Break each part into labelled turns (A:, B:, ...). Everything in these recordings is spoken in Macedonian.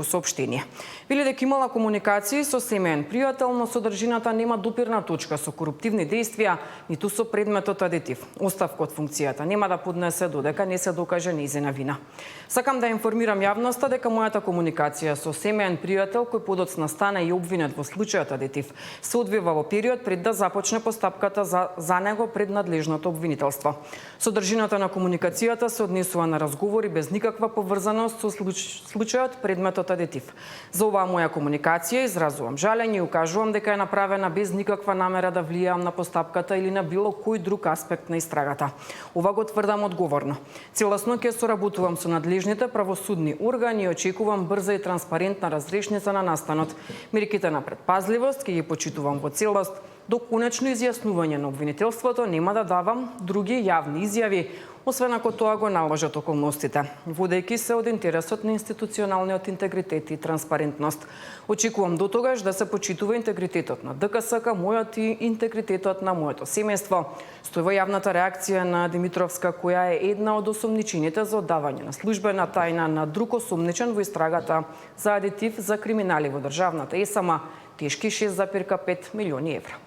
A: преку соопштение. Вели дека имала комуникации со семеен пријател, но содржината нема допирна точка со коруптивни действија, ниту со предметот адитив. Оставка од функцијата нема да поднесе додека не се докаже нејзина вина. Сакам да информирам јавноста дека мојата комуникација со семеен пријател кој подоцна стана и обвинет во случајот адитив се одвива во период пред да започне постапката за него пред надлежното обвинителство. Содржината на комуникацијата се однесува на разговори без никаква поврзаност со случајот предметот адитив. За оваа моја комуникација изразувам жалење и укажувам дека е направена без никаква намера да влијам на постапката или на било кој друг аспект на истрагата. Ова го тврдам одговорно. Целосно ќе соработувам со надлежните правосудни органи и очекувам брза и транспарентна разрешница на настанот. Мерките на предпазливост ќе ги почитувам во целост. До конечно изјаснување на обвинителството нема да давам други јавни изјави, освен ако тоа го наложат околностите, водејќи се од интересот на институционалниот интегритет и транспарентност. Очекувам до тогаш да се почитува интегритетот на ДКСК, мојот и интегритетот на моето семејство. Стои во јавната реакција на Димитровска, која е една од осомничените за оддавање на службена тајна на друг осомничен во истрагата за адитив за криминали во државната ЕСАМА, тешки 6,5 милиони евра.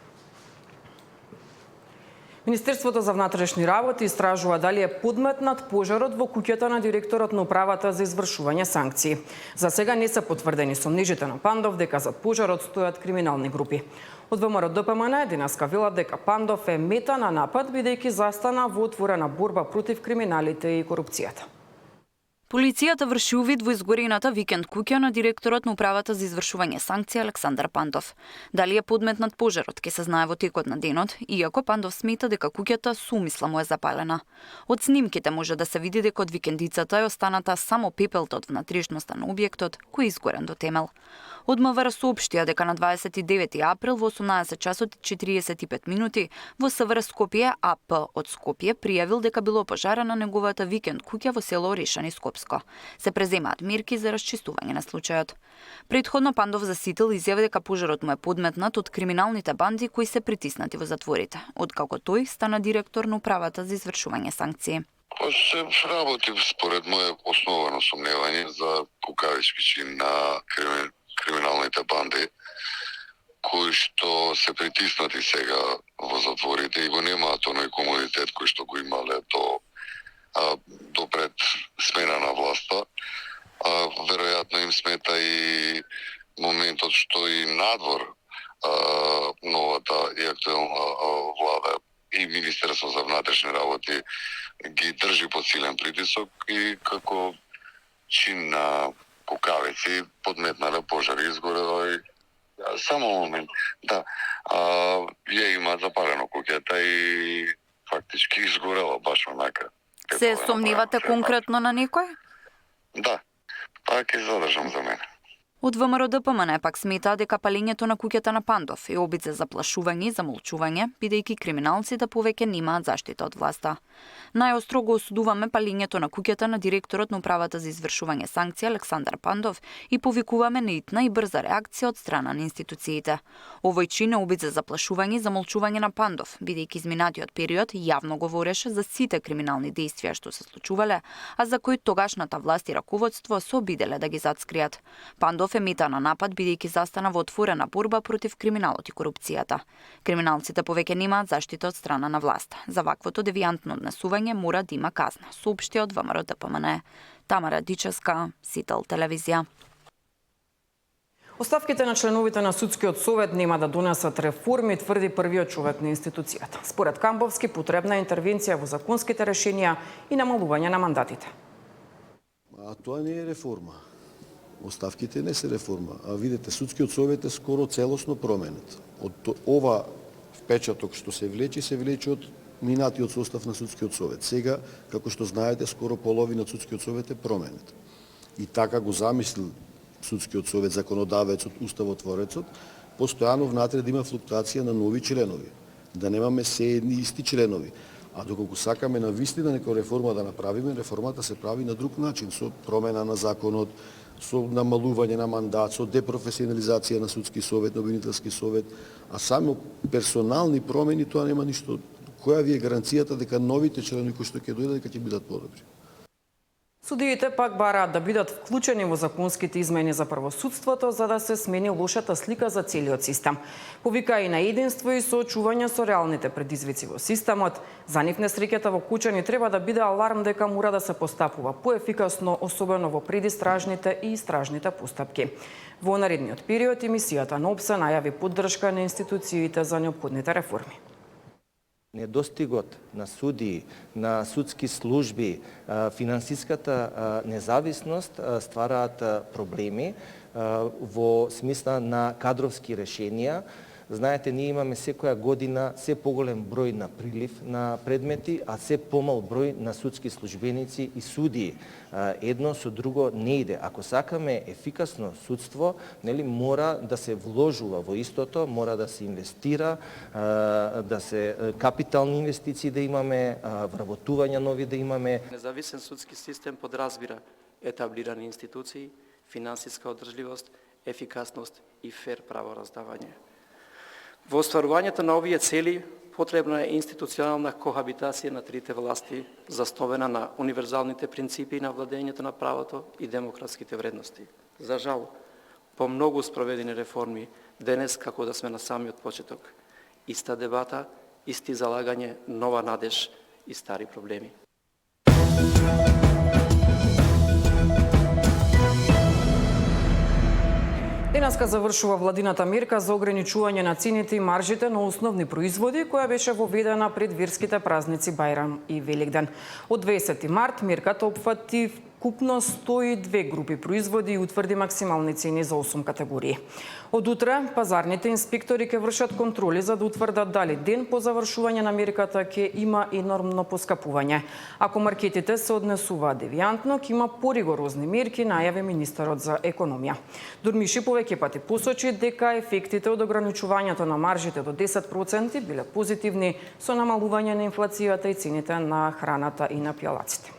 A: Министерството за внатрешни работи истражува дали е подметнат пожарот во куќата на директорот на управата за извршување санкции. За сега не се потврдени сомнежите на Пандов дека зад пожарот стојат криминални групи. Од ВМРО ДПМН денеска велат дека Пандов е мета на напад бидејќи застана во отворена борба против криминалите и корупцијата.
B: Полицијата врши увид во изгорената викенд куќа на директорот на управата за извршување санкции Александар Пандов. Дали е подметнат пожарот ќе се знае во текот на денот, иако Пандов смета дека куќата со умисла му е запалена. Од снимките може да се види дека од викендицата е останата само пепелта од внатрешноста на објектот, кој е изгорен до темел. Од МВР соопштија дека на 29 април во 18 часот и 45 минути во СВР Скопје АП од Скопје пријавил дека било пожара на неговата викенд куќа во село Орешани, Скопско. Се преземаат мерки за расчистување на случајот. Предходно Пандов заситил изјави дека пожарот му е подметнат од криминалните банди кои се притиснати во затворите, откако тој стана директор на управата за извршување санкции.
C: Се работи според моје основано сомневање за кукавички чин на криминалните банди кои што се притиснати сега во затворите и го немаат оној комодитет кој што го имале до пред смена на власта. Веројатно им смета и моментот што и надвор новата и актуелна влада и Министерство за внатрешни работи ги држи под силен притисок и како чин на кукавици подметнале пожари, изгорела и само момент. Да, ја има запалено куќата и фактички изгорела баш онака.
B: Се сомневате конкретно на некој?
C: Да, тоа ќе задржам за мене.
B: Од ВМРО ДПМН пак смета дека палењето на куќата на Пандов е обид за заплашување и замолчување, бидејќи криминалците повеќе немаат заштита од власта. Најостро го осудуваме палењето на куќата на директорот на управата за извршување санкции Александар Пандов и повикуваме неитна и брза реакција од страна на институциите. Овој чин е обид за заплашување и замолчување на Пандов, бидејќи изминатиот период јавно говореше за сите криминални действија што се случувале, а за кои тогашната власт и раководство се обиделе да ги затскријат. Пандов е мета на напад бидејќи застана во отворена борба против криминалот и корупцијата. Криминалците повеќе немаат заштита од страна на власт. За ваквото девијантно однесување мора да има казна, соопшти од ВМРО ДПМН. Тамара Дичевска, Сител телевизија.
A: Оставките на членовите на Судскиот совет нема да донесат реформи, тврди првиот човек на институцијата. Според Камбовски, потребна е интервенција во законските решенија и намалување на мандатите.
D: Тоа не е реформа. Оставките не се реформа, а видите, Судскиот совет е скоро целосно променет. Од ова впечаток што се влече од минатиот состав на Судскиот совет. Сега, како што знаете, скоро половина од Судскиот совет е променет. И така го замислил Судскиот совет, законодавецот, уставотворецот, постојано внатре да има флуктуација на нови членови, да немаме се едни исти членови. А доколку сакаме на вистина некоја реформа да направиме, реформата се прави на друг начин, со промена на законот, со намалување на мандат, со депрофесионализација на Судски совет, на Обвинителски совет, а само персонални промени, тоа нема ништо. Која ви е гаранцијата дека новите членови кои што ќе дојдат дека ќе бидат подобри?
A: Судиите пак бараат да бидат вклучени во законските измени за правосудството за да се смени лошата слика за целиот систем. Повика и на единство и соочување со реалните предизвици во системот. За нив несреќата во Кучани треба да биде аларм дека мора да се постапува поефикасно, особено во предистражните и истражните постапки. Во наредниот период емисијата на ОПСЕ најави поддршка на институциите за неопходните реформи.
E: Недостигот на судии, на судски служби, финансиската независност ствараат проблеми во смисла на кадровски решенија. Знаете, ние имаме секоја година се поголем број на прилив на предмети, а се помал број на судски службеници и судии. Едно со друго не иде. Ако сакаме ефикасно судство, мора да се вложува во истото, мора да се инвестира, да се капитални инвестиции да имаме, вработувања нови да имаме.
F: Независен судски систем подразбира етаблирани институции, финансиска одржливост, ефикасност и фер правораздавање. Во остварувањето на овие цели потребна е институционална кохабитација на трите власти, заставена на универзалните принципи на владењето на правото и демократските вредности. За жал, по многу спроведени реформи, денес како да сме на самиот почеток. Иста дебата, исти залагање, нова надеж и стари проблеми.
A: Денеска завршува владината мерка за ограничување на цените и маржите на основни производи, која беше воведена пред верските празници Бајрам и Великден. Од 20 март мерката опфати вкупно 102 групи производи и утврди максимални цени за 8 категории. Од утре пазарните инспектори ќе вршат контроли за да утврдат дали ден по завршување на мерката ќе има енормно поскапување. Ако маркетите се однесуваат девијантно, ќе има поригорозни мерки, најави министерот за економија. Дурмиши повеќе пати посочи дека ефектите од ограничувањето на маржите до 10% биле позитивни со намалување на инфлацијата и цените на храната и на пијалаците.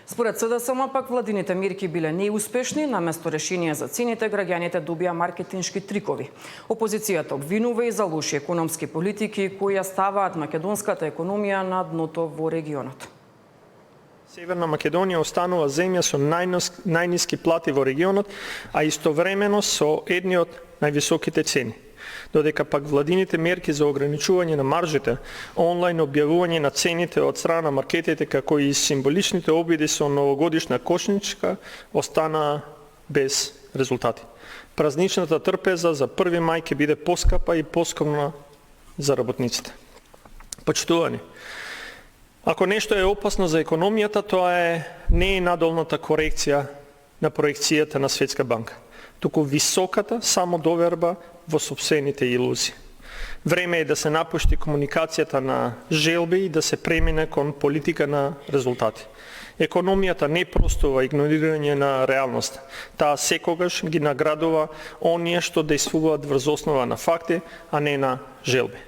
A: Според СДСМ пак владините мерки биле неуспешни, наместо решение за цените граѓаните добија маркетиншки трикови. Опозицијата обвинува и за лоши економски политики кои ја ставаат македонската економија на дното во регионот.
G: Северна Македонија останува земја со најниски плати во регионот, а истовремено со едни од највисоките цени. Додека пак владините мерки за ограничување на маржите, онлайн објавување на цените од страна на маркетите, како и символичните обиди со новогодишна кошничка, остана без резултати. Празничната трпеза за 1 мај ќе биде поскапа и поскромна за работниците. Почитувани, ако нешто е опасно за економијата, тоа не е надолната корекција на проекцијата на Светска банка, туку високата самодоверба во сопствените илузии. Време е да се напушти комуникацијата на желби и да се премине кон политика на резултати. Економијата не простува игнорирање на реалноста. Таа секогаш ги наградува оние што действуваат врз основа на факти, а не на желби.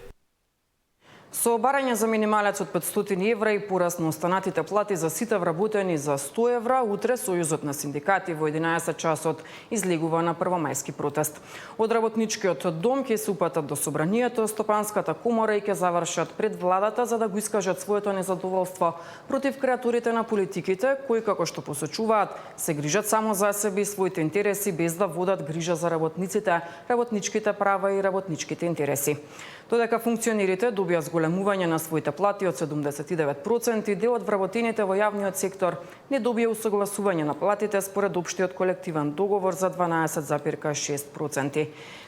A: Со барање за минималец од 500 евра и пораст на останатите плати за сите вработени за 100 евра, утре Сојузот на синдикати во 11 часот излегува на првомајски протест. Од работничкиот дом ќе се упатат до собранието, Стопанската комора и ќе завршат пред владата за да го искажат своето незадоволство против креатурите на политиките, кои, како што посочуваат, се грижат само за себе и своите интереси без да водат грижа за работниците, работничките права и работничките интереси. Додека функционерите добија зголемување на своите плати од 79%, дел од вработените во јавниот сектор не добија усогласување на платите според општиот колективен договор за 12,6%.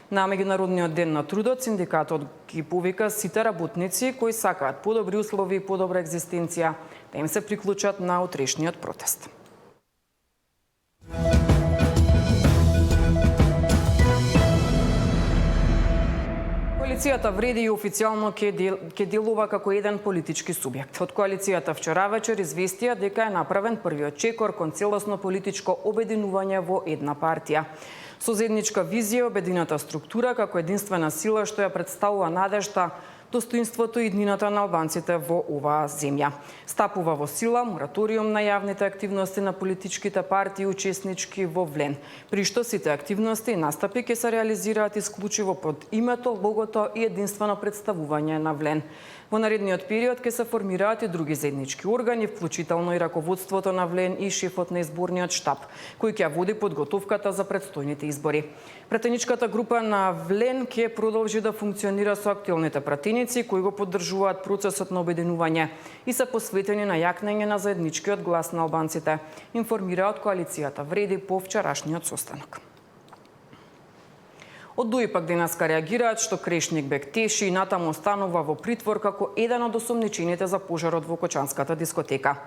A: На Меѓународниот ден на трудот, синдикатот ги повика сите работници кои сакаат подобри услови и подобра екзистенција да им се приклучат на утрешниот протест. Коалицијата вреди и официјално ќе делува како еден политички субјект. Од коалицијата вчера вечер известија дека е направен првиот чекор кон целосно политичко обединување во една партија. Со заедничка визија, обедината структура како единствена сила што ја представува надежта достоинството и иднината на албанците во оваа земја. Стапува во сила мораториум на јавните активности на политичките партии учеснички во Влен, при што сите активности и настапи ќе се реализираат исклучиво под името, логото и единствено представување на Влен. Во наредниот период ќе се формираат и други заеднички органи, вклучително и раководството на Влен и шефот на изборниот штаб, кој ќе води подготовката за предстојните избори. Пратеничката група на Влен ќе продолжи да функционира со актуелните пратеници кои го поддржуваат процесот на обединување и се посветени на јакнење на заедничкиот глас на албанците, информира од коалицијата Вреди по вчерашниот состанок. Од ДУИ пак денеска реагираат што Крешник Бектеши и натаму останува во притвор како еден од осомничените за пожарот во Кочанската дискотека.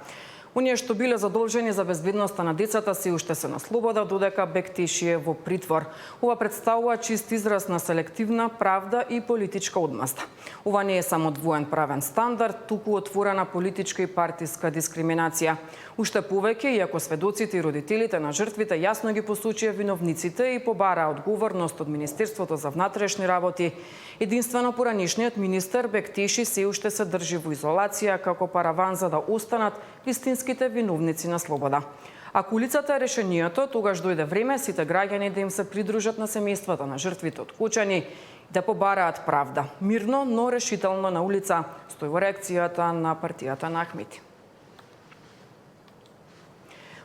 A: Оние што биле задолжени за безбедноста на децата се уште се на слобода, додека Бектеши е во притвор. Ова представува чист израз на селективна правда и политичка одмаста. Ова не е само двоен правен стандард, туку отворена политичка и партиска дискриминација. Уште повеќе, иако сведоците и родителите на жртвите јасно ги посочија виновниците и побараа одговорност од Министерството за внатрешни работи, единствено поранишниот министер Бектеши се уште се држи во изолација како параван за да останат вистинските виновници на слобода. Ако улицата е решението, тогаш дојде време сите граѓани да им се придружат на семејствата на жртвите од Кочани, да побараат правда. Мирно, но решително на улица, стои во реакцијата на партијата на Ахмети.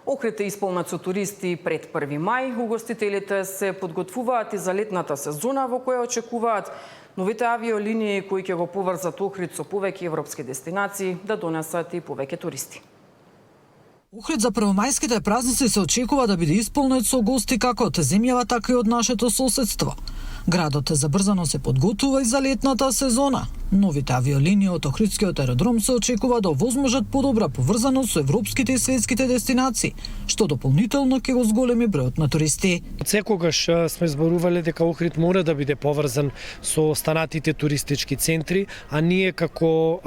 A: Охрид е исполнет со туристи пред 1 мај. Угостителите се подготвуваат и за летната сезона во која очекуваат новите авиолинии кои ќе го поврзат Охрид со повеќе европски дестинации да донесат и повеќе туристи.
H: Охрид за првомајските празници се очекува да биде исполнет со гости како од земјава, така и од нашето соседство. Градот забрзано се подготвува и за летната сезона. Новите авиолинии од Охридскиот аеродром се очекува да овозможат подобра поврзаност со европските и светските дестинации, што дополнително ќе го зголеми бројот на туристи.
I: Секогаш сме зборувале дека Охрид мора да биде поврзан со останатите туристички центри, а ние како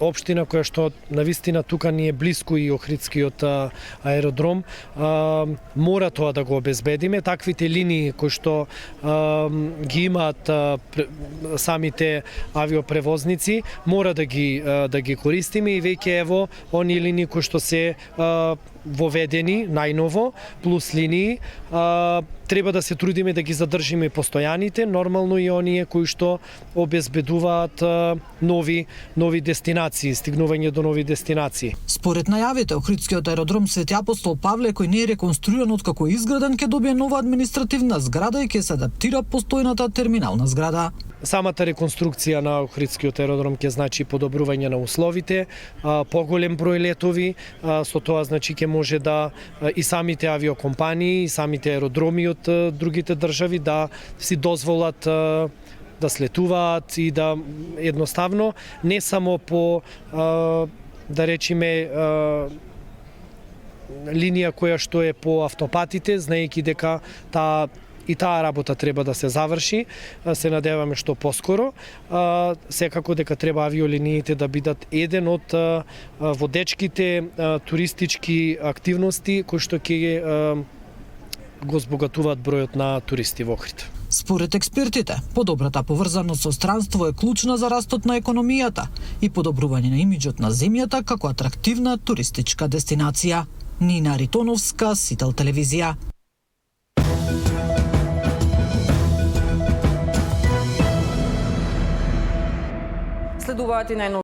I: општина која што навистина тука ни е блиску и Охридскиот аеродром, мора тоа да го обезбедиме. Таквите линии кои што ги имаат самите авиопревозници, мора да ги користиме и веќе ево оние линии кои што се воведени најново, плюс линии, треба да се трудиме да ги задржиме постојаните, нормално и оние кои што обезбедуваат нови дестинации, стигнување до нови дестинации.
H: Според најавите, Охридскиот аеродром Свети Апостол Павле, кој не е реконструиран од како изграден, ќе добие нова административна зграда и ќе се адаптира постојната терминална зграда.
I: Самата реконструкција на Охридскиот аеродром ќе значи подобрување на условите, поголем број летови, со тоа значи ќе може да и самите авиокомпании, и самите аеродроми од другите држави да си дозволат да слетуваат и да едноставно не само по да речеме линија која што е по автопатите, знаејќи дека таа работа треба да се заврши, се надеваме што поскоро. Секако дека треба авиолиниите да бидат еден од водечките туристички активности кои што ќе го збогатуваат бројот на туристи во Охрид.
H: Според експертите, подобрата поврзаност со странство е клучна за растот на економијата и подобрување на имиџот на земјата како атрактивна туристичка дестинација. Нина Ритоновска, Сител телевизија.
A: Следуваат и најновите